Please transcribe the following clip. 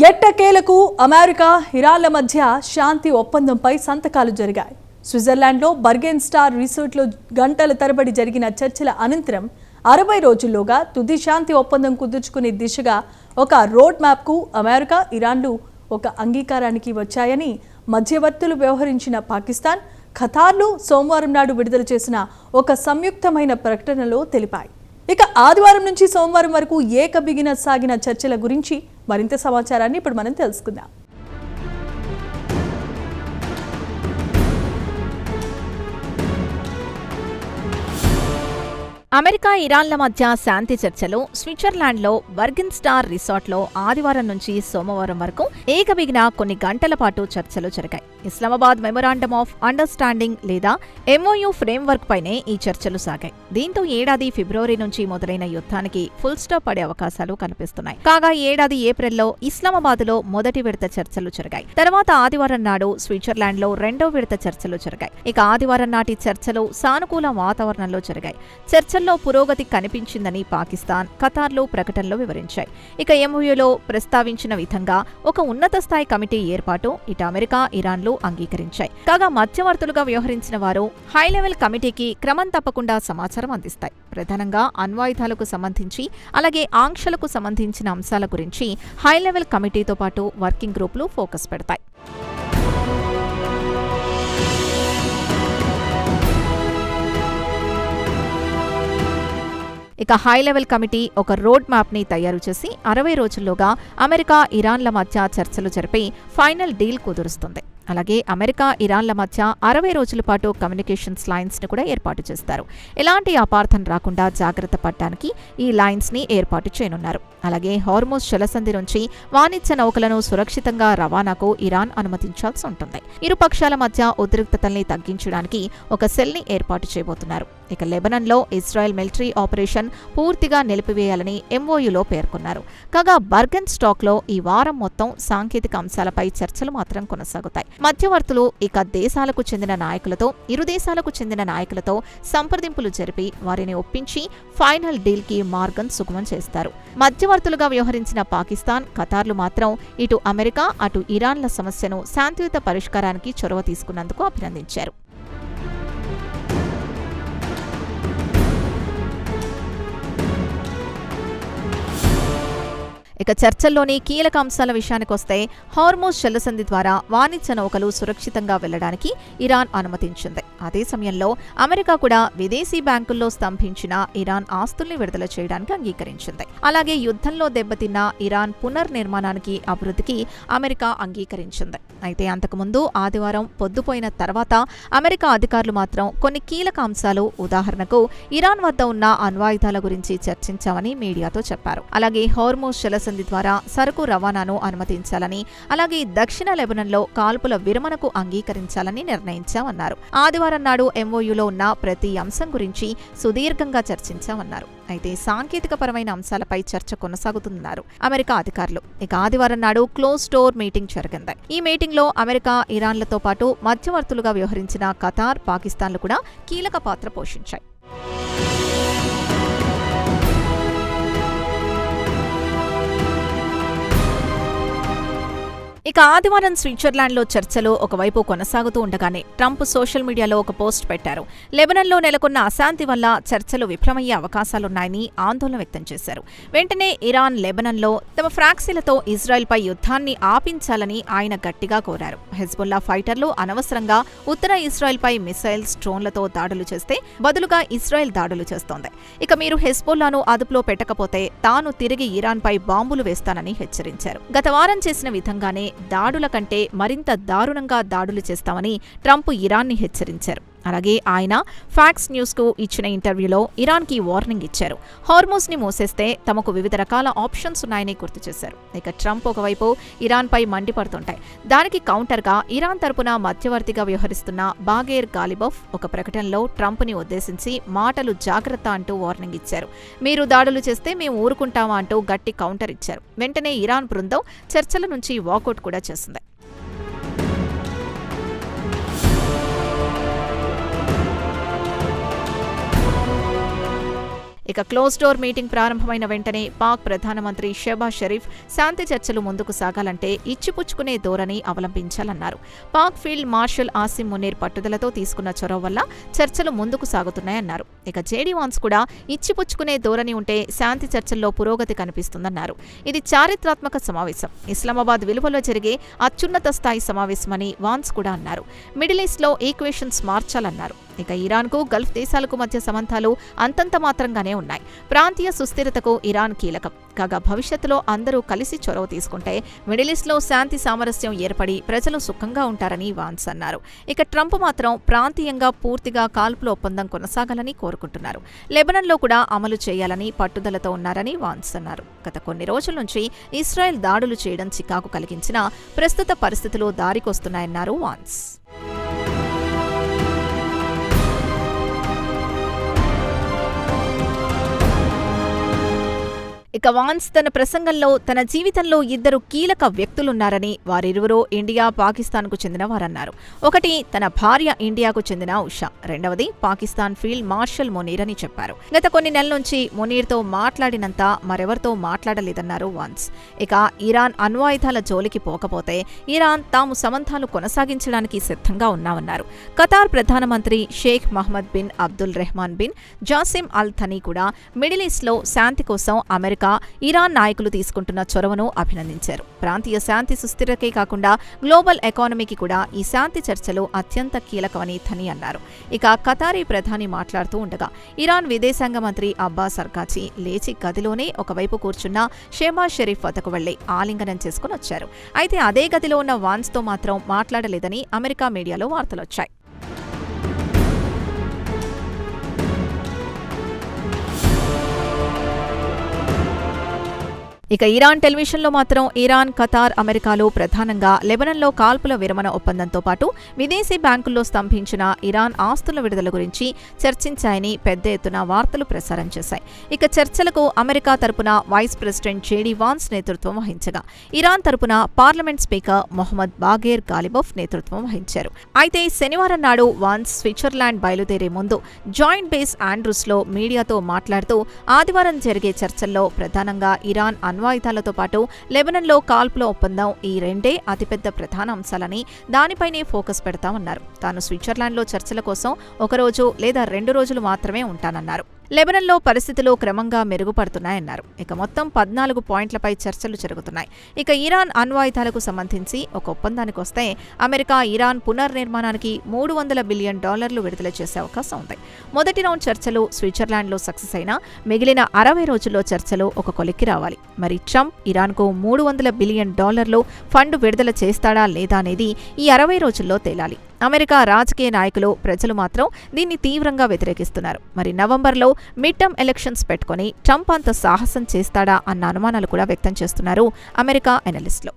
ఎట్టకేలకు అమెరికా ఇరాన్ల మధ్య శాంతి ఒప్పందంపై సంతకాలు జరిగాయి. స్విట్జర్లాండ్లో బర్గెన్ స్టార్ రిసార్ట్లో గంటల తరబడి జరిగిన చర్చల అనంతరం 60 రోజుల్లోగా తుది శాంతి ఒప్పందం కుదుర్చుకునే దిశగా ఒక రోడ్ మ్యాప్కు అమెరికా, ఇరాన్లు ఒక అంగీకారానికి వచ్చాయని మధ్యవర్తులు వ్యవహరించిన పాకిస్తాన్, ఖతార్లు సోమవారం నాడు విడుదల చేసిన ఒక సంయుక్తమైన ప్రకటనలో తెలిపాయి. ఇక ఆదివారం నుంచి సోమవారం వరకు ఏకబిగిన సాగిన చర్చల గురించి మరింత సమాచారాన్ని ఇప్పుడు మనం తెలుసుకుందాం. అమెరికా, ఇరాన్ల మధ్య శాంతి చర్చలు స్విట్జర్లాండ్లో బర్గెన్ స్టార్ రిసార్ట్లో ఆదివారం నుంచి సోమవారం వరకు ఏకబిగిన కొన్ని గంటల పాటు చర్చలు జరిగాయి. ఇస్లామాబాద్ మెమొరాండమ్ ఆఫ్ అండర్స్టాండింగ్ లేదా MOU ఫ్రేమ్వర్క్ పైనే ఈ చర్చలు సాగాయి. దీంతో ఏడాది ఫిబ్రవరి నుంచి మొదలైన యుద్ధానికి ఫుల్ స్టాప్ పడే అవకాశాలు కనిపిస్తున్నాయి. కాగా ఏడాది ఏప్రిల్లో ఇస్లామాబాద్లో మొదటి విడత చర్చలు జరిగాయి. తర్వాత ఆదివారం నాడు స్విట్జర్లాండ్లో రెండో విడత చర్చలు జరిగాయి. ఇక ఆదివారం నాటి చర్చలు సానుకూల వాతావరణంలో జరిగాయి. చర్చల్లో పురోగతి కనిపించిందని పాకిస్తాన్, ఖతార్లు ప్రకటనలో వివరించాయి. ఇక MOUలో ప్రస్తావించిన విధంగా ఒక ఉన్నత స్థాయి కమిటీ ఏర్పాటు ఇటు అమెరికా, ఇరాన్లు అంగీకరించాయి. కాగా మధ్యవర్తులుగా వ్యవహరించిన వారు హై లెవెల్ కమిటీకి క్రమం తప్పకుండా సమాచారం అందిస్తాయి. ప్రధానంగా అణ్వాయుధాలకు సంబంధించి అలాగే ఆంక్షలకు సంబంధించిన అంశాల గురించి హై లెవెల్ కమిటీతో పాటు వర్కింగ్ గ్రూపులు ఫోకస్ పెడతాయి. ఇక హై లెవెల్ కమిటీ ఒక రోడ్ మ్యాప్ ని తయారు చేసి 60 రోజుల్లోగా అమెరికా, ఇరాన్ల మధ్య చర్చలు జరిపి ఫైనల్ డీల్ కుదురుస్తుంది. అలాగే అమెరికా, ఇరాన్ల మధ్య 60 రోజుల పాటు కమ్యూనికేషన్స్ లైన్స్ ని కూడా ఏర్పాటు చేస్తారు. ఎలాంటి అపార్థం రాకుండా జాగ్రత్త పడడానికి ఈ లైన్స్ ని ఏర్పాటు చేయనున్నారు. అలాగే హార్మోజ్ జలసంధి నుంచి వాణిజ్య నౌకలను సురక్షితంగా రవాణాకు ఇరాన్ అనుమతించాల్సి ఉంటుంది. ఇరు పక్షాల మధ్య ఉద్రిక్తతల్ని తగ్గించడానికి ఒక సెల్ ని ఏర్పాటు చేయబోతున్నారు. ఇక లెబనాన్లో ఇజ్రాయెల్ మిలిటరీ ఆపరేషన్ పూర్తిగా నిలిపివేయాలని MOUలో పేర్కొన్నారు. కాగా బర్గెన్ స్టాక్లో ఈ వారం మొత్తం సాంకేతిక అంశాలపై చర్చలు మాత్రం కొనసాగుతాయి. మధ్యవర్తులు ఇక దేశాలకు చెందిన నాయకులతో, ఇరు దేశాలకు చెందిన నాయకులతో సంప్రదింపులు జరిపి వారిని ఒప్పించి ఫైనల్ డీల్ కి మార్గం సుగమం చేస్తారు. మధ్యవర్తులుగా వ్యవహరించిన పాకిస్తాన్, ఖతార్లు మాత్రం ఇటు అమెరికా, అటు ఇరాన్ల సమస్యను శాంతియుత పరిష్కారానికి చొరవ తీసుకున్నందుకు అభినందించారు. ఇక చర్చల్లోని కీలక అంశాల విషయానికొస్తే హార్మోజ్ జలసంధి ద్వారా వాణిజ్య నౌకలు సురక్షితంగా వెళ్లడానికి ఇరాన్ అనుమతించింది. అదే సమయంలో అమెరికా కూడా విదేశీ బ్యాంకుల్లో స్తంభించిన ఇరాన్ ఆస్తుల్ని విడుదల చేయడానికి అంగీకరించింది. అలాగే యుద్ధంలో దెబ్బతిన్న ఇరాన్ పునర్నిర్మాణానికి, అభివృద్ధికి అమెరికా అంగీకరించింది. అయితే అంతకుముందు ఆదివారం పొద్దుపోయిన తర్వాత అమెరికా అధికారులు మాత్రం కొన్ని కీలక అంశాలు, ఉదాహరణకు ఇరాన్ వద్ద ఉన్న అణ్వాయుధాల గురించి చర్చించామని మీడియాతో చెప్పారు. అలాగే హార్మోజ్ జలసంధి ద్వారా సరుకు రవాణాను అనుమతించాలని, అలాగే దక్షిణ లెబనాన్లో కాల్పుల విరమణకు అంగీకరించాలని నిర్ణయించామన్నారు. ఆదివారం నాడు MOUలో ఉన్న ప్రతి అంశం గురించి సుదీర్ఘంగా చర్చించామన్నారు. అయితే సాంకేతికపరమైన అంశాలపై చర్చ కొనసాగుతున్నారు అమెరికా అధికారులు. ఇక ఆదివారం నాడు క్లోజ్ డోర్ మీటింగ్ జరిగింది. ఈ మీటింగ్ లో అమెరికా, ఇరాన్లతో పాటు మధ్యవర్తులుగా వ్యవహరించిన ఖతార్, పాకిస్తాన్లు కూడా కీలక పాత్ర పోషించాయి. ఇక ఆదివారం స్విట్జర్లాండ్లో చర్చలు ఒకవైపు కొనసాగుతూ ఉండగానే ట్రంప్ సోషల్ మీడియాలో ఒక పోస్ట్ పెట్టారు. లెబనాన్లో నెలకొన్న అశాంతి వల్ల చర్చలు విఫలమయ్యే అవకాశాలున్నాయని ఆందోళన వ్యక్తం చేశారు. వెంటనే ఇరాన్, లెబనాన్లో తమ ఫ్రాక్సీలతో ఇజ్రాయెల్పై యుద్ధాన్ని ఆపించాలని ఆయన గట్టిగా కోరారు. హెజ్బుల్లా ఫైటర్లు అనవసరంగా ఉత్తర ఇజ్రాయెల్పై మిసైల్స్, డ్రోన్లతో దాడులు చేస్తే బదులుగా ఇజ్రాయెల్ దాడులు చేస్తోంది. ఇక మీరు హెజ్బుల్లాను అదుపులో పెట్టకపోతే తాను తిరిగి ఇరాన్పై బాంబులు వేస్తానని హెచ్చరించారు. గత వారం చేసిన విధంగానే దాడుల కంటే మరింత దారుణంగా దాడులు చేస్తామని ట్రంప్ ఇరాన్ని హెచ్చరించారు. అలాగే ఆయన ఫాక్స్ న్యూస్కు ఇచ్చిన ఇంటర్వ్యూలో ఇరాన్కి వార్నింగ్ ఇచ్చారు. హార్మోజ్ని మూసేస్తే తమకు వివిధ రకాల ఆప్షన్స్ ఉన్నాయని గుర్తు చేశారు. ఇక ట్రంప్ ఒకవైపు ఇరాన్పై మండిపడుతుంటాయి. దానికి కౌంటర్గా ఇరాన్ తరపున మధ్యవర్తిగా వ్యవహరిస్తున్న బాగేర్ గాలిబఫ్ ఒక ప్రకటనలో ట్రంప్ని ఉద్దేశించి మాటలు జాగ్రత్త అంటూ వార్నింగ్ ఇచ్చారు. మీరు దాడులు చేస్తే మేము ఊరుకుంటామా అంటూ గట్టి కౌంటర్ ఇచ్చారు. వెంటనే ఇరాన్ బృందం చర్చల నుంచి వాకౌట్ కూడా చేసింది. ఇక క్లోజ్ డోర్ మీటింగ్ ప్రారంభమైన వెంటనే పాక్ ప్రధానమంత్రి షెహబాజ్ షరీఫ్ శాంతి చర్చలు ముందుకు సాగాలంటే ఇచ్చిపుచ్చుకునే ధోరణి అవలంబించాలన్నారు. పాక్ ఫీల్డ్ మార్షల్ ఆసిమ్ మునీర్ పట్టుదలతో తీసుకున్న చొరవ వల్ల చర్చలు ముందుకు సాగుతున్నాయన్నారు. ఇక జేడీ వాన్స్ కూడా ఇచ్చిపుచ్చుకునే ధోరణి ఉంటే శాంతి చర్చల్లో పురోగతి కనిపిస్తుందన్నారు. ఇది చారిత్రాత్మక సమావేశం, ఇస్లామాబాద్ విలువలో జరిగే అత్యున్నత స్థాయి సమావేశమని వాన్స్ కూడా అన్నారు. మిడిల్ ఈస్ట్లో ఈక్వేషన్స్ మార్చాలన్నారు. ఇక ఇరాన్కు గల్ఫ్ దేశాలకు మధ్య సంబంధాలు అంతంత మాత్రంగానే ఉన్నాయి. ప్రాంతీయ సుస్థిరతకు ఇరాన్ కీలకం. కాగా భవిష్యత్తులో అందరూ కలిసి చొరవ తీసుకుంటే మిడిల్ ఈస్ట్లో శాంతి సామరస్యం ఏర్పడి ప్రజలు సుఖంగా ఉంటారని వాన్స్ అన్నారు. ఇక ట్రంప్ మాత్రం ప్రాంతీయంగా పూర్తిగా కాల్పుల ఒప్పందం కొనసాగాలని కోరుకుంటున్నారు. లెబనాన్లో కూడా అమలు చేయాలని పట్టుదలతో ఉన్నారని వాన్స్ అన్నారు. గత కొన్ని రోజుల నుంచి ఇస్రాయెల్ దాడులు చేయడం చికాకు కలిగించినా ప్రస్తుత పరిస్థితులు దారికొస్తున్నాయన్నారు వాన్స్. ఇక వాన్స్ తన ప్రసంగంలో తన జీవితంలో ఇద్దరు కీలక వ్యక్తులున్నారని, వారిరువురూ ఇండియా, పాకిస్తాన్కు చెందినవారన్నారు. ఒకటి తన భార్య ఇండియాకు చెందిన ఉషా, రెండవది పాకిస్తాన్ ఫీల్డ్ మార్షల్ మునీర్ అని చెప్పారు. గత కొన్ని నెలల నుంచి మునీర్తో మాట్లాడినంత మరెవరితో మాట్లాడలేదన్నారు వాన్స్. ఇక ఇరాన్ అణ్వాయుధాల జోలికి పోకపోతే ఇరాన్ తాము సంబంధాలు కొనసాగించడానికి సిద్ధంగా ఉన్నామన్నారు. ఖతార్ ప్రధానమంత్రి Sheikh Mohammed bin Abdul Rahman bin Jassim Al Thani కూడా మిడిల్ ఈస్ట్లో శాంతి కోసం అమెరికా, ఇరాన్ నాయకులు తీసుకుంటున్న చొరవను అభినందించారు. ప్రాంతీయ శాంతి సుస్థిరతే కాకుండా గ్లోబల్ ఎకానమీకి కూడా ఈ శాంతి చర్చలు అత్యంత కీలకమని థనీ అన్నారు. ఇక ఖతారీ ప్రధాని మాట్లాడుతూ ఉండగా ఇరాన్ విదేశాంగ మంత్రి అబ్బాస్ అర్కాచి లేచి గదిలోనే ఒకవైపు కూర్చున్న షెహబాజ్ షరీఫ్ వద్దకు వెళ్లి ఆలింగనం చేసుకుని వచ్చారు. అయితే అదే గదిలో ఉన్న వాన్స్తో మాత్రం మాట్లాడలేదని అమెరికా మీడియాలో వార్తలొచ్చాయి. ఇక ఇరాన్ టెలివిజన్లో మాత్రం ఇరాన్, ఖతార్, అమెరికాలు ప్రధానంగా లెబనాన్లో కాల్పుల విరమణ ఒప్పందంతో పాటు విదేశీ బ్యాంకుల్లో స్తంభించిన ఇరాన్ ఆస్తుల విడుదల గురించి చర్చించాయని పెద్ద ఎత్తున వార్తలు ప్రసారం చేశాయి. ఇక చర్చలకు అమెరికా తరపున వైస్ ప్రెసిడెంట్ జేడీ వాన్స్ నేతృత్వం వహించగా ఇరాన్ తరపున పార్లమెంట్ స్పీకర్ మొహమ్మద్ బాగేర్ గాలిబోఫ్ నేతృత్వం వహించారు. అయితే శనివారం నాడు వాన్స్ స్విట్జర్లాండ్ బయలుదేరే ముందు జాయింట్ బేస్ ఆండ్రూస్లో మీడియాతో మాట్లాడుతూ ఆదివారం జరిగే చర్చల్లో ప్రధానంగా ఇరాన్ అణ్వాయుధాలతో పాటు లెబనాన్లో కాల్పుల ఒప్పందం, ఈ రెండే అతిపెద్ద ప్రధాన అంశాలని, దానిపైనే ఫోకస్ పెడతామన్నారు. తాను స్విట్జర్లాండ్లో చర్చల కోసం 1 రోజు లేదా 2 రోజులు మాత్రమే ఉంటానన్నారు. లెబనాన్లో పరిస్థితులు క్రమంగా మెరుగుపడుతున్నాయన్నారు. ఇక మొత్తం 14 పాయింట్లపై చర్చలు జరుగుతున్నాయి. ఇక ఇరాన్ అణ్వాయుధాలకు సంబంధించి ఒక ఒప్పందానికి వస్తే అమెరికా ఇరాన్ పునర్నిర్మాణానికి $300 బిలియన్ విడుదల చేసే అవకాశం ఉంది. మొదటి రౌండ్ చర్చలు స్విట్జర్లాండ్లో సక్సెస్ అయినా మిగిలిన 60 రోజుల్లో చర్చలు ఒక కొలిక్కి రావాలి. మరి ట్రంప్ ఇరాన్కు $300 బిలియన్ ఫండ్ విడుదల చేస్తాడా లేదా అనేది ఈ 60 రోజుల్లో తేలాలి. అమెరికా రాజకీయ నాయకులు, ప్రజలు మాత్రం దీన్ని తీవ్రంగా వ్యతిరేకిస్తున్నారు. మరి నవంబర్లో మిడ్ టర్మ్ ఎలక్షన్స్ పెట్టుకుని ట్రంప్ అంత సాహసం చేస్తాడా అన్న అనుమానాలు కూడా వ్యక్తం చేస్తున్నారు అమెరికా ఎనలిస్టులు.